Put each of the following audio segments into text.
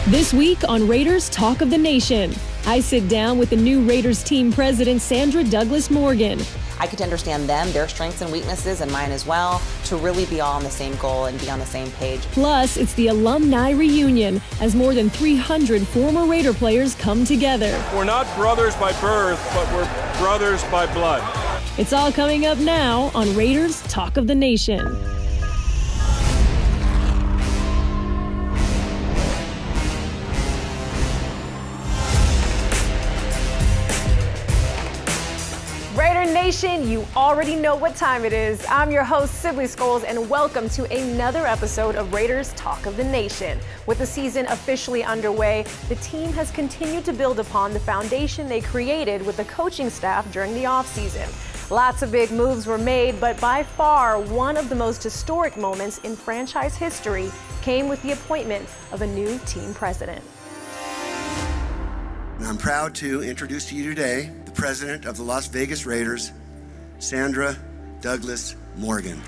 This week on Raiders Talk of the Nation, I sit down with the new Raiders team president, Sandra Douglass Morgan. I get to understand them, their strengths and weaknesses, and mine as well, to really be all on the same goal and be on the same page. Plus, it's the Alumni reunion as more than 300 former Raider players come together. We're not brothers by birth, but we're brothers by blood. It's all coming up now on Raiders Talk of the Nation. Nation, you already know what time it is. I'm your host, Sibley Scoles, and welcome to another episode of Raiders Talk of the Nation. With the season officially underway, the team has continued to build upon the foundation they created with the coaching staff during the offseason. Lots of big moves were made, but by far, one of the most historic moments in franchise history came with the appointment of a new team president. I'm proud to introduce to you today the president of the Las Vegas Raiders, Sandra Douglass Morgan.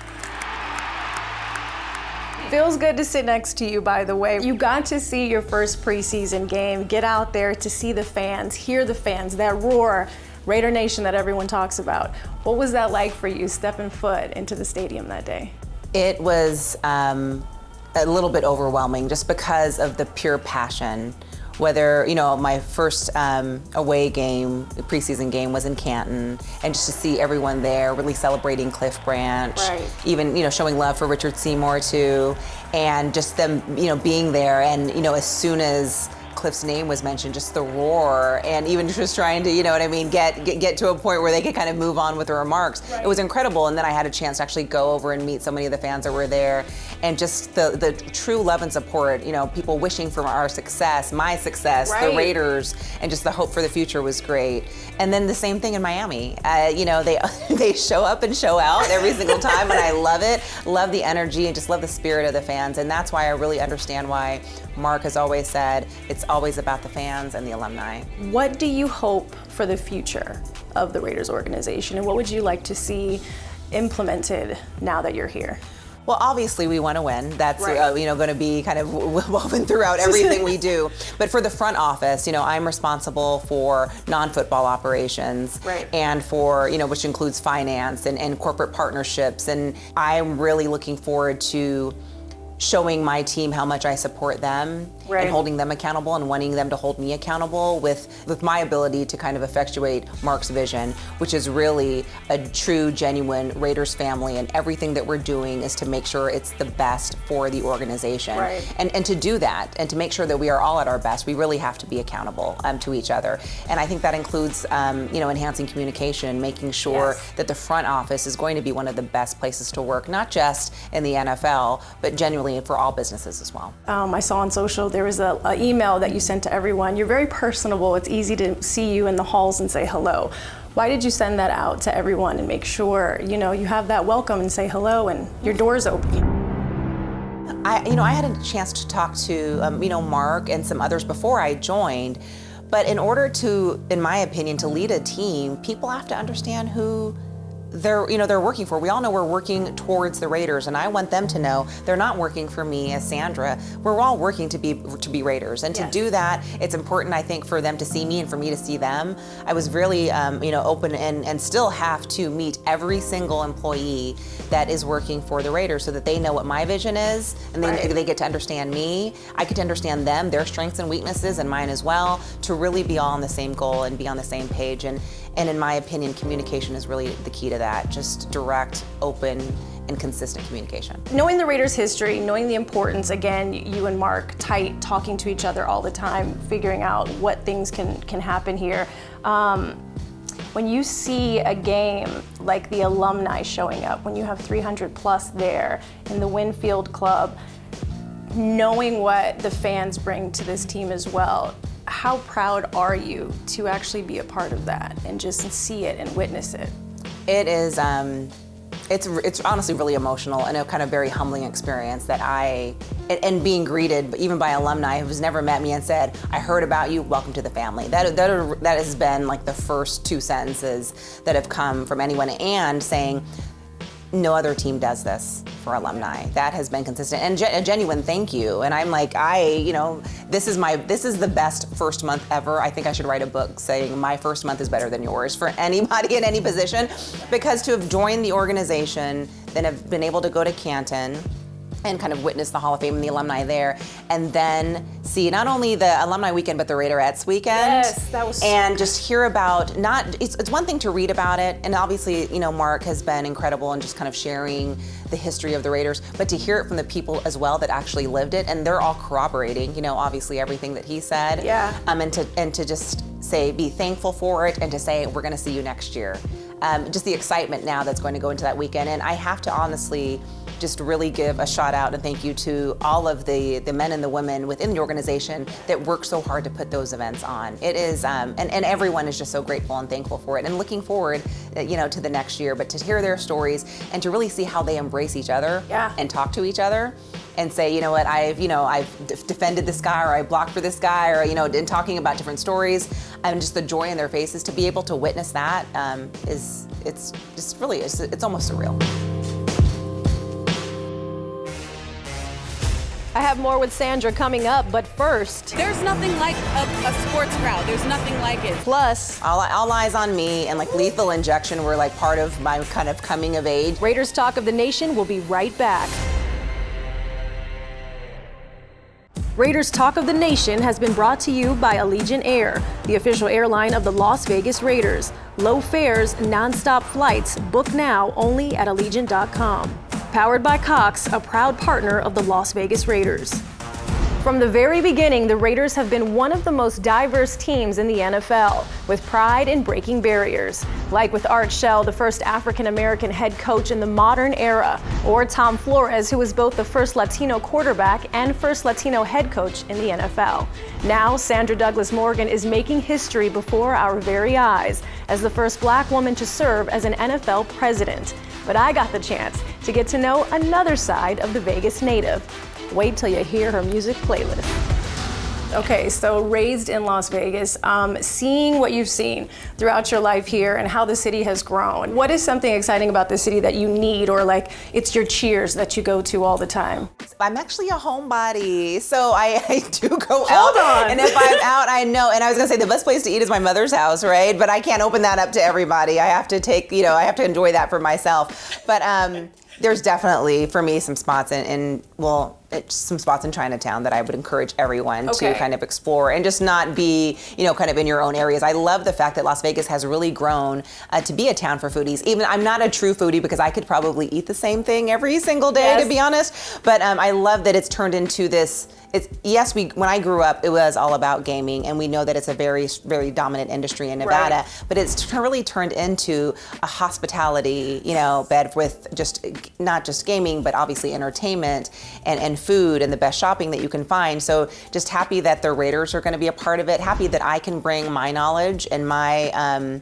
Feels good to sit next to you, by the way. You got to see your first preseason game, get out there to see the fans, hear the fans, that roar, Raider Nation that everyone talks about. What was that like for you, stepping foot into the stadium that day? It was a little bit overwhelming just because of the pure passion. Whether, my first away game, preseason game was in Canton, and just to see everyone there really celebrating Cliff Branch, right. Even, showing love for Richard Seymour too, and just them, being there, and, as soon as Cliff's name was mentioned, just the roar, and even just trying to, get to a point where they could kind of move on with the remarks. Right. It was incredible, and then I had a chance to actually go over and meet so many of the fans that were there, and just the true love and support, people wishing for our success, my success, right. The Raiders, and just the hope for the future was great. And then the same thing in Miami. They show up and show out every single time, and I love it. Love the energy and just love the spirit of the fans, and that's why I really understand why Mark has always said it's always about the fans and the alumni. What do you hope for the future of the Raiders organization, and what would you like to see implemented now that you're here? Well, obviously we want to win. That's right. Going to be kind of woven throughout everything we do. But for the front office, I'm responsible for non-football operations, right. And for which includes finance and corporate partnerships. And I'm really looking forward to showing my team how much I support them, right. And holding them accountable and wanting them to hold me accountable with my ability to kind of effectuate Mark's vision, which is really a true, genuine Raiders family, and everything that we're doing is to make sure it's the best for the organization. Right. And to do that, and to make sure that we are all at our best, we really have to be accountable to each other. And I think that includes, enhancing communication, making sure yes. that the front office is going to be one of the best places to work, not just in the NFL, but genuinely for all businesses as well. I saw on social there was an email that you sent to everyone. You're very personable. It's easy to see you in the halls and say hello. Why did you send that out to everyone and make sure you have that welcome and say hello and your door's open? I had a chance to talk to Mark and some others before I joined, but in order to, in my opinion, to lead a team, people have to understand who they're working for. We all know we're working towards the Raiders, and I want them to know they're not working for me as Sandra. We're all working to be Raiders, and yes. To do that, it's important, I think, for them to see me and for me to see them. I was really, open and still have to meet every single employee that is working for the Raiders so that they know what my vision is, and right. they get to understand me. I get to understand them, their strengths and weaknesses, and mine as well, to really be all on the same goal and be on the same page. And in my opinion, communication is really the key to that. Just direct, open, and consistent communication. Knowing the Raiders' history, knowing the importance, again, you and Mark tight, talking to each other all the time, figuring out what things can happen here. When you see a game like the Alumni showing up, when you have 300 plus there in the Winfield Club, knowing what the fans bring to this team as well, how proud are you to actually be a part of that and just see it and witness it? It is, it's honestly really emotional and a kind of very humbling experience that and being greeted even by alumni who's never met me and said, I heard about you, welcome to the family. That has been like the first two sentences that have come from anyone, and saying, no other team does this for alumni. That has been consistent and a genuine thank you. And I'm like, this is the best first month ever. I think I should write a book saying my first month is better than yours for anybody in any position, because to have joined the organization, then have been able to go to Canton and kind of witness the Hall of Fame and the alumni there, and then see not only the alumni weekend but the Raiderettes weekend. Yes, that was so and just hear about it's one thing to read about it, and obviously Mark has been incredible in just kind of sharing the history of the Raiders, but to hear it from the people as well that actually lived it, and they're all corroborating obviously everything that he said. Yeah. And to just say be thankful for it, and to say we're going to see you next year. Just the excitement now that's going to go into that weekend, and I have to honestly just really give a shout out and thank you to all of the men and the women within the organization that work so hard to put those events on. It is, and everyone is just so grateful and thankful for it, and looking forward, to the next year. But to hear their stories and to really see how they embrace each other and talk to each other, and say, you know what, I've defended this guy, or I blocked for this guy, or and talking about different stories, and just the joy in their faces to be able to witness that it's just really it's almost surreal. I have more with Sandra coming up, but first, there's nothing like a sports crowd. There's nothing like it. Plus, all eyes on me, and Lethal Injection were part of my kind of coming of age. Raiders Talk of the Nation will be right back. Raiders Talk of the Nation has been brought to you by Allegiant Air, the official airline of the Las Vegas Raiders. Low fares, non-stop flights. Book now only at Allegiant.com. Powered by Cox, a proud partner of the Las Vegas Raiders. From the very beginning, the Raiders have been one of the most diverse teams in the NFL, with pride in breaking barriers. Like with Art Shell, the first African-American head coach in the modern era, or Tom Flores, who was both the first Latino quarterback and first Latino head coach in the NFL. Now, Sandra Douglass Morgan is making history before our very eyes as the first Black woman to serve as an NFL president. But I got the chance to get to know another side of the Vegas native. Wait till you hear her music playlist. Okay, so raised in Las Vegas, seeing what you've seen throughout your life here and how the city has grown. What is something exciting about the city that you need, or it's your cheers that you go to all the time? I'm actually a homebody, so I do go out. Hold on. And if I'm out, I know. And I was gonna say the best place to eat is my mother's house, right? But I can't open that up to everybody. I have to I have to enjoy that for myself. But there's definitely, for me, some spots some spots in Chinatown that I would encourage everyone to kind of explore and just not be, kind of in your own areas. I love the fact that Las Vegas has really grown to be a town for foodies. Even I'm not a true foodie because I could probably eat the same thing every single day, to be honest. But I love that it's turned into this. When I grew up, it was all about gaming, and we know that it's a very, very dominant industry in Nevada. Right. But it's really turned into a hospitality, bed with not just gaming, but obviously entertainment and food and the best shopping that you can find. So just happy that the Raiders are going to be a part of it. Happy that I can bring my knowledge and my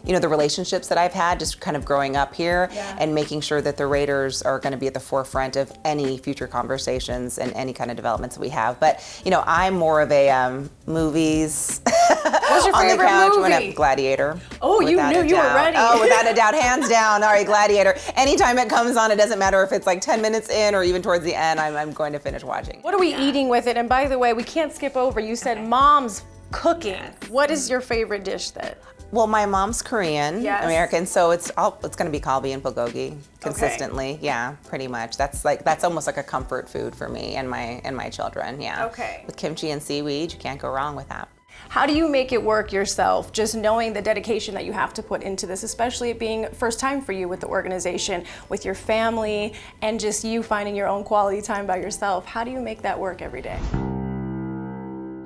the relationships that I've had just kind of growing up here, and making sure that the Raiders are going to be at the forefront of any future conversations and any kind of developments that we have. But, I'm more of a movies. What's your on favorite the couch movie? Gladiator. Oh, you knew you were ready. Oh, without a doubt, hands down. All right, Gladiator. Anytime it comes on, it doesn't matter if it's 10 minutes in or even towards the end, I'm going to finish watching. What are we eating with it? And by the way, we can't skip over, you said mom's cooking. What is your favorite dish that? Well, my mom's Korean American, so it's going to be kalbi and bulgogi consistently. Okay. Yeah, pretty much. That's almost like a comfort food for me and my children. Yeah. Okay. With kimchi and seaweed, you can't go wrong with that. How do you make it work yourself, just knowing the dedication that you have to put into this, especially it being first time for you with the organization, with your family, and just you finding your own quality time by yourself? How do you make that work every day?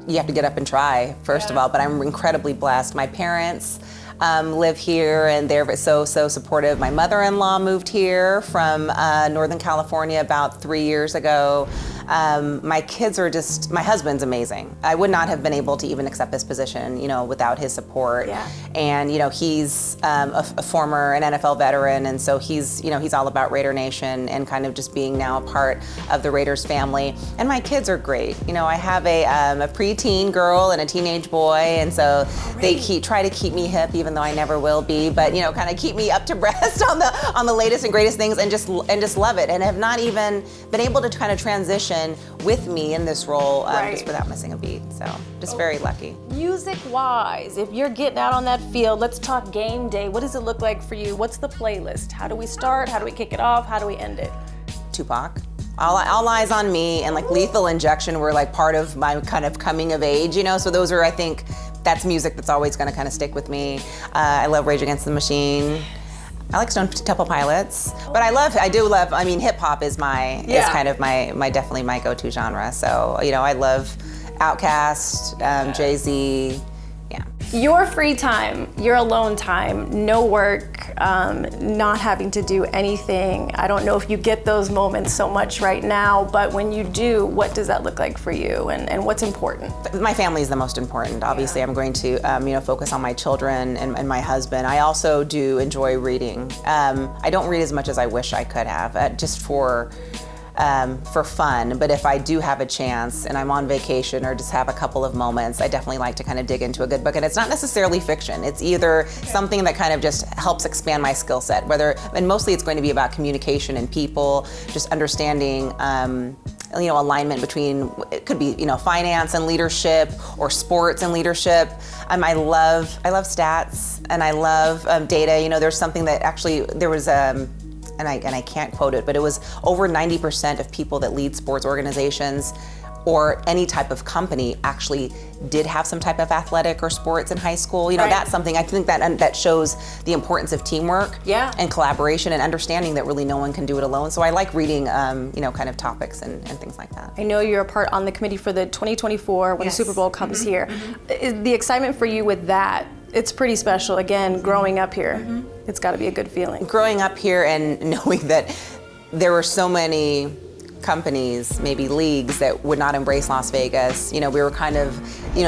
You have to get up and try, first of all, but I'm incredibly blessed. My parents live here, and they're so supportive. My mother-in-law moved here from Northern California about 3 years ago. My kids are my husband's amazing. I would not have been able to even accept this position, without his support. Yeah. And, he's a former NFL veteran, and so he's all about Raider Nation and kind of just being now a part of the Raiders family. And my kids are great. I have a preteen girl and a teenage boy, and so they try to keep me hip, even though I never will be, but kind of keep me up to breast on the latest and greatest things, and just love it, and have not even been able to kind of transition musician with me in this role, just without missing a beat. So just very lucky. Music-wise, if you're getting out on that field, let's talk game day. What does it look like for you? What's the playlist? How do we start? How do we kick it off? How do we end it? Tupac. All Eyes on Me and like Lethal Injection were like part of my kind of coming of age, you know? So those are, I think, that's music that's always gonna kind of stick with me. I love Rage Against the Machine. I like Stone Temple Pilots, but I mean, hip hop is is kind of definitely my go-to genre. So, you know, I love Outkast, Jay-Z, yeah. Your free time, your alone time, no work, not having to do anything. I don't know if you get those moments so much right now, but when you do, what does that look like for you, and what's important? My family is the most important. Obviously, I'm going to focus on my children and my husband. I also do enjoy reading. I don't read as much as I wish I could have, just for fun, but if I do have a chance and I'm on vacation or just have a couple of moments, I definitely like to kind of dig into a good book. And it's not necessarily fiction. It's either something that kind of just helps expand my skill set, and mostly it's going to be about communication and people, just understanding alignment between, it could be, finance and leadership or sports and leadership. I love stats and I love data. There's something that actually, there was and I can't quote it, but it was over 90% of people that lead sports organizations or any type of company actually did have some type of athletic or sports in high school. That's something I think that shows the importance of teamwork and collaboration and understanding that really no one can do it alone. So I like reading, kind of topics and things like that. I know you're a part on the committee for the 2024 when the Super Bowl comes here. Mm-hmm. The excitement for you with that, it's pretty special. Again, growing up here, it's got to be a good feeling. Growing up here and knowing that there were so many companies, maybe leagues, that would not embrace Las Vegas. We were kind of,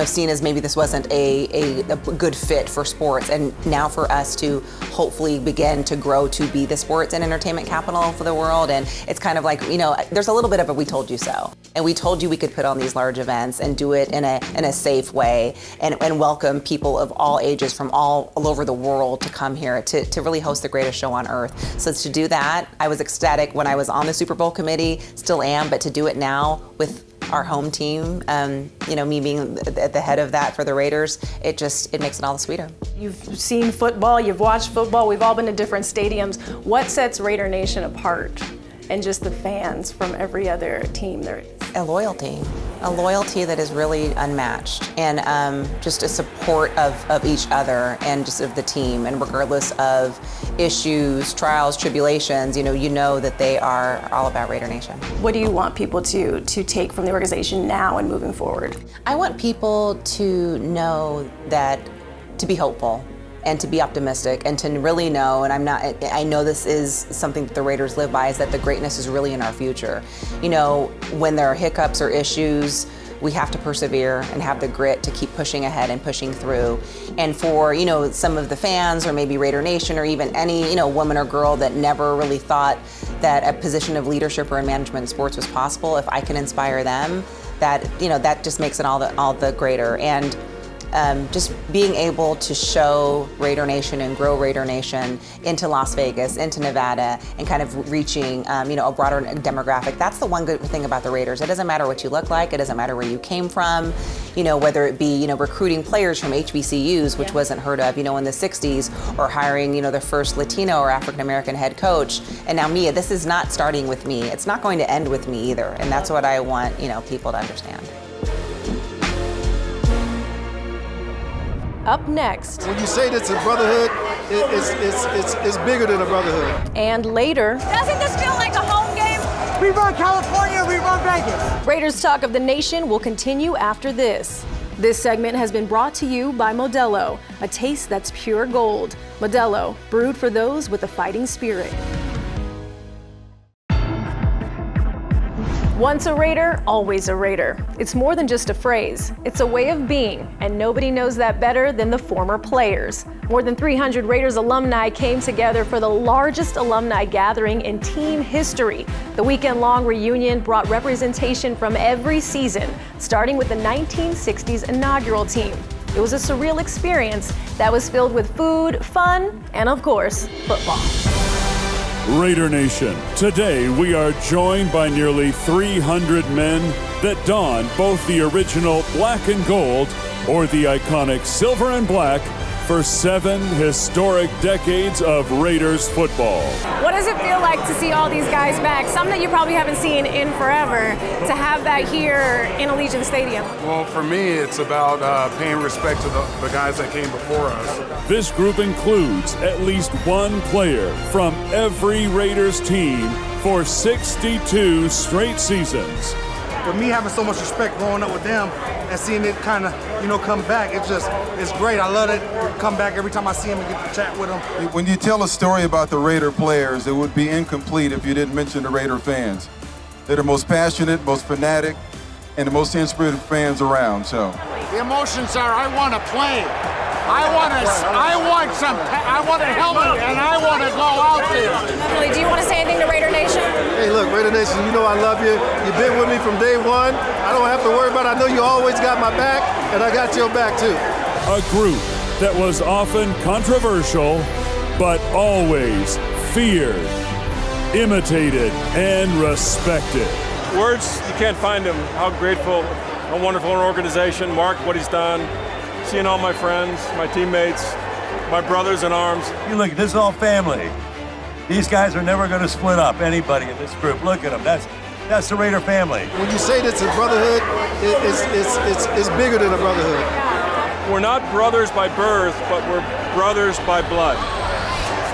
seen as maybe this wasn't a good fit for sports. And now for us to hopefully begin to grow to be the sports and entertainment capital for the world. And it's kind of like, there's a little bit of a we told you so. And we told you we could put on these large events and do it in a safe way and welcome people of all ages from all over the world to come here to really host the greatest show on earth. So to do that, I was ecstatic when I was on the Super Bowl committee, still am, but to do it now with our home team, me being at the head of that for the Raiders, it makes it all the sweeter. You've seen football, you've watched football, we've all been to different stadiums. What sets Raider Nation apart and just the fans from every other team there is? A loyalty that is really unmatched, and just a support of each other and just of the team, and regardless of issues, trials, tribulations, you know that they are all about Raider Nation. What do you want people to take from the organization now and moving forward? I want people to know that, to be hopeful and to be optimistic and to really know, and I know this is something that the Raiders live by, is that the greatness is really in our future. When there are hiccups or issues, we have to persevere and have the grit to keep pushing ahead and pushing through. And for, some of the fans or maybe Raider Nation or even any, woman or girl that never really thought that a position of leadership or in management in sports was possible, if I can inspire them, that just makes it all the greater. And just being able to show Raider Nation and grow Raider Nation into Las Vegas, into Nevada, and kind of reaching, a broader demographic. That's the one good thing about the Raiders. It doesn't matter what you look like. It doesn't matter where you came from, whether it be, recruiting players from HBCUs, which wasn't heard of, in the 60s, or hiring, their first Latino or African-American head coach. And now me, this is not starting with me. It's not going to end with me either. And that's what I want, people to understand. Up next. When you say that it's a brotherhood, it's bigger than a brotherhood. And later. Doesn't this feel like a home game? We run California, we run Vegas. Raiders Talk of the Nation will continue after this. This segment has been brought to you by Modelo, a taste that's pure gold. Modelo, brewed for those with a fighting spirit. Once a Raider, always a Raider. It's more than just a phrase. It's a way of being, and nobody knows that better than the former players. More than 300 Raiders alumni came together for the largest alumni gathering in team history. The weekend-long reunion brought representation from every season, starting with the 1960s inaugural team. It was a surreal experience that was filled with food, fun, and of course, football. Raider Nation, today we are joined by nearly 300 men that don both the original black and gold or the iconic silver and black for 7 historic decades of Raiders football. What does it feel like to see all these guys back? Some that you probably haven't seen in forever, to have that here in Allegiant Stadium. Well, for me, it's about paying respect to the guys that came before us. This group includes at least one player from every Raiders team for 62 straight seasons. For me, having so much respect growing up with them and seeing it kind of, come back, it's great. I love it. Come back every time I see them and get to chat with them. When you tell a story about the Raider players, it would be incomplete if you didn't mention the Raider fans. They're the most passionate, most fanatic, and the most inspirited fans around. So The emotions are, I want to play. I want a helmet, and I want to go out there. Definitely. Do you want to say anything to Raider Nation? Hey, look, Raider Nation, you know I love you. You've been with me from day one. I don't have to worry about it. I know you always got my back, and I got your back too. A group that was often controversial, but always feared, imitated, and respected. Words, you can't find them. How grateful, how wonderful an organization. Mark, what he's done. Seeing all my friends, my teammates, my brothers in arms. You look, this is all family. These guys are never going to split up, anybody in this group. Look at them. That's the Raider family. When you say this is brotherhood, it's bigger than a brotherhood. We're not brothers by birth, but we're brothers by blood.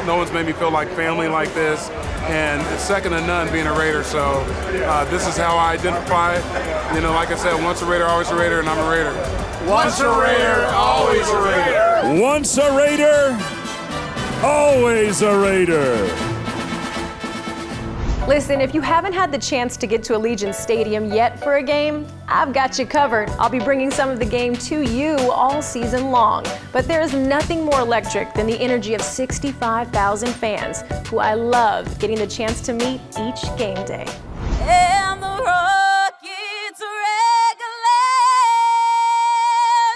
No one's made me feel like family like this, and it's second to none being a Raider. So this is how I identify. Like I said, once a Raider, always a Raider, and I'm a Raider. Once a Raider, always a Raider. Once a Raider, always a Raider. Listen, if you haven't had the chance to get to Allegiant Stadium yet for a game, I've got you covered. I'll be bringing some of the game to you all season long. But there is nothing more electric than the energy of 65,000 fans who I love getting the chance to meet each game day. And the rockets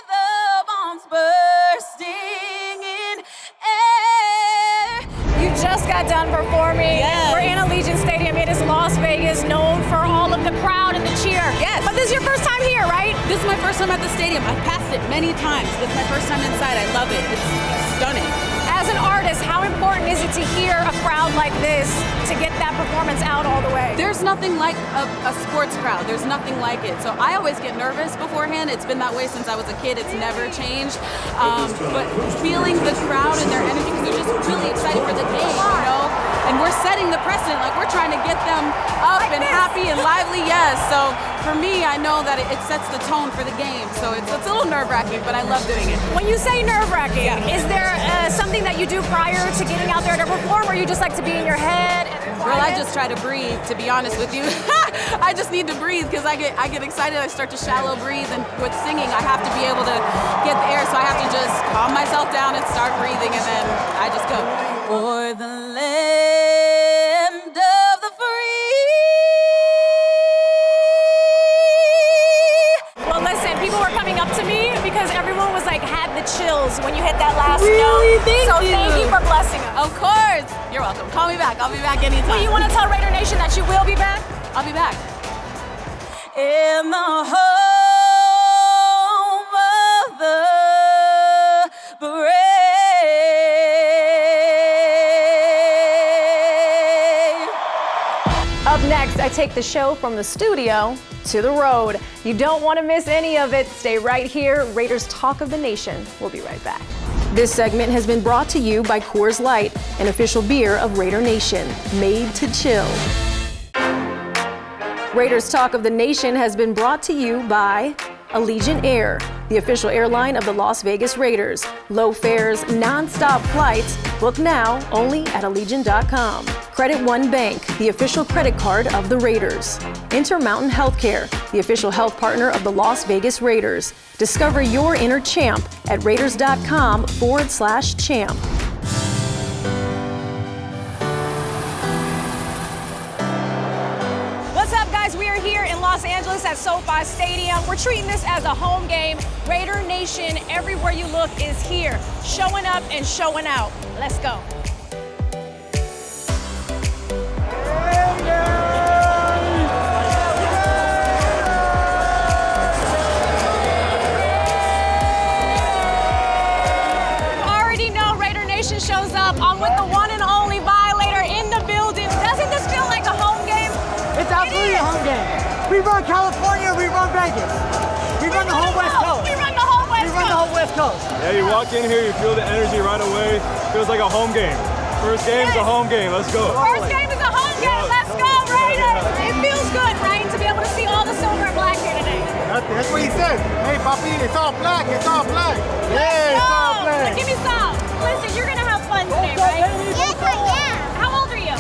the bombs bursting in air. You just got done performing. Yes. We're in Allegiant Stadium. It is Las Vegas, known for all of the crowd and the cheer. Yes. But this is your first time here, right? This is my first time at the stadium. I've passed it many times. This is my first time inside. I love it. It's stunning. As an artist, how important is it to hear a crowd like this to get that performance out all the way? There's nothing like a sports crowd. There's nothing like it. So I always get nervous beforehand. It's been that way since I was a kid. It's never changed. But feeling the crowd and their energy, because they're just really excited for the game, And we're setting the precedent. Like, we're trying to get them up and happy and lively, yes. So for me, I know that it sets the tone for the game. So it's a little nerve-wracking, but I love doing it. When you say nerve-wracking, is there something that you do prior to getting out there to perform, or you just like to be in your head? Girl, I just try to breathe, to be honest with you. I just need to breathe because I get excited. I start to shallow breathe, and with singing, I have to be able to get the air, so I have to just calm myself down and start breathing, and then I just go. For the land of the free. Well, listen, people were coming up to me because everyone was had the chills when you hit that last Really? note. Thank so you. Thank you for blessing us. Of course. You're welcome. Call me back. I'll be back anytime. Well, you want to tell Raider Nation that you will be back? I'll be back. In the home of the brave. Up next, I take the show from the studio to the road. You don't want to miss any of it. Stay right here. Raiders Talk of the Nation. We'll be right back. This segment has been brought to you by Coors Light, an official beer of Raider Nation, made to chill. Raiders Talk of the Nation has been brought to you by Allegiant Air, the official airline of the Las Vegas Raiders. Low fares, non-stop flights. Book now only at Allegiant.com. Credit One Bank, the official credit card of the Raiders. Intermountain Healthcare, the official health partner of the Las Vegas Raiders. Discover your inner champ at Raiders.com/champ. What's up, guys? We are here in Los Angeles at SoFi Stadium. We're treating this as a home game. Raider Nation, everywhere you look, is here, showing up and showing out. Let's go. run California, we run Vegas. We run the whole West Coast. We run the whole West Coast. We run the whole West Coast. Yeah, you walk in here, you feel the energy right away. Feels like a home game. First game is a home game. Let's go. First game is a home game. Let's go, Raiders. It feels good, right, to be able to see all the silver and black here today. That's what he said. Hey, Papi, it's all black. It's all black. Yeah, it's all black. So give me some. Listen, you're going to have fun today, right? Yes, I am. How old are you?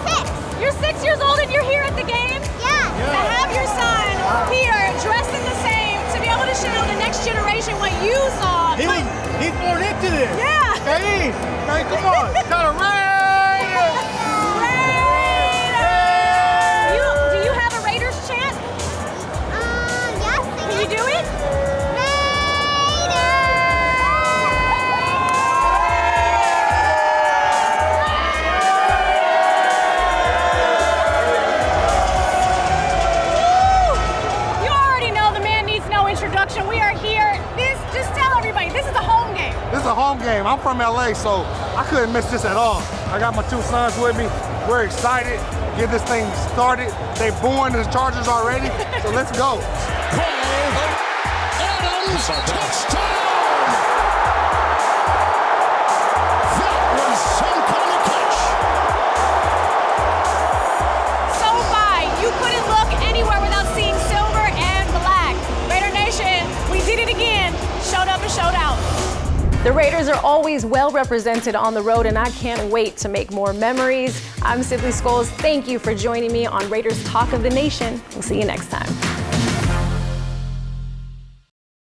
6. You're 6 years old and you're here at the game? Yeah. To have your son here dressed in the same, to be able to show the next generation what you saw. He's born into this. Yeah. Hey, come on. Got a Raiders. Do you have a Raiders chant? Yes. Can you do it? We are here. Just tell everybody, this is a home game. This is a home game. I'm from LA, so I couldn't miss this at all. I got my 2 sons with me. We're excited. Get this thing started. They booing the Chargers already, so let's go. Adams, touchdown! That was some kind of catch. SoFi, you couldn't look anywhere without seeing silver and black. Raider Nation, we did it again. Showed up and showed out. The Raiders are always well represented on the road, and I can't wait to make more memories. I'm Sibley Scoles. Thank you for joining me on Raiders Talk of the Nation. We'll see you next time.